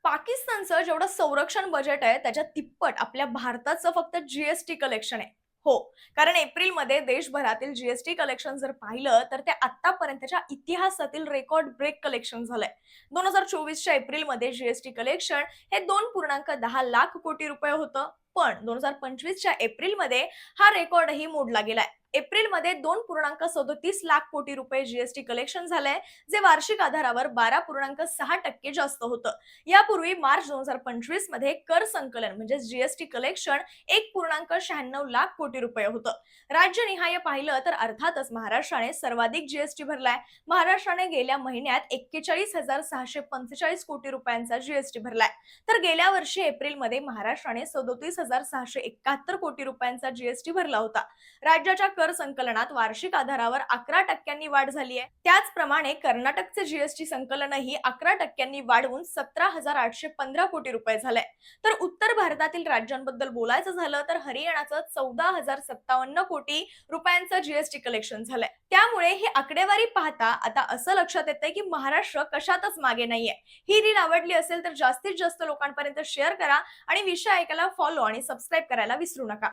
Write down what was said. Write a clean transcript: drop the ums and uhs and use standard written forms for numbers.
पाकिस्तानचं जेवढं संरक्षण बजेट आहे त्याच्या तिप्पट आपल्या भारताचं फक्त जीएसटी कलेक्शन आहे. हो, कारण एप्रिलमध्ये देशभरातील जीएसटी कलेक्शन जर पाहिलं तर ते आतापर्यंतच्या इतिहासातील रेकॉर्ड ब्रेक कलेक्शन झालंय. 2024च्या एप्रिलमध्ये जीएसटी कलेक्शन हे 2.10 लाख कोटी रुपये होतं. पण 2025च्या एप्रिलमध्ये हा रेकॉर्डही मोडला गेलाय. एप्रिलमध्ये 2.37 लाख कोटी रुपये जीएसटी कलेक्शन झालंय, जे वार्षिक आधारावर 12.6% जास्त होतं. यापूर्वी मार्च 2025 मध्ये कर संकलन म्हणजे जीएसटी कलेक्शन 1.96 लाख कोटी रुपये होतं. राज्यनिहाय पाहिलं तर अर्थातच महाराष्ट्राने सर्वाधिक जीएसटी भरलाय. महाराष्ट्राने गेल्या महिन्यात 41,645 कोटी रुपयांचा जीएसटी भरलाय. तर गेल्या वर्षी एप्रिलमध्ये महाराष्ट्राने 37,671 कोटी रुपयांचा जीएसटी भरला होता. राज्याच्या कर संकलनात वार्षिक आधारावर 11% वाढ झाली आहे. त्याचप्रमाणे कर्नाटकचे जीएसटी संकलनही 11% वाढवून 17,815 कोटी रुपये झालंय. तर उत्तर भारतातील राज्यांबद्दल बोलायचं झालं तर हरियाणाचं 14,057 कोटी रुपयांचं जीएसटी कलेक्शन झालंय. त्यामुळे ही आकडेवारी पाहता आता असं लक्षात येतंय की महाराष्ट्र कशातच मागे नाहीये. ही रील आवडली असेल तर जास्तीत जास्त लोकांपर्यंत शेअर करा आणि विषय ऐकायला फॉलो आणि सबस्क्राईब करायला विसरू नका.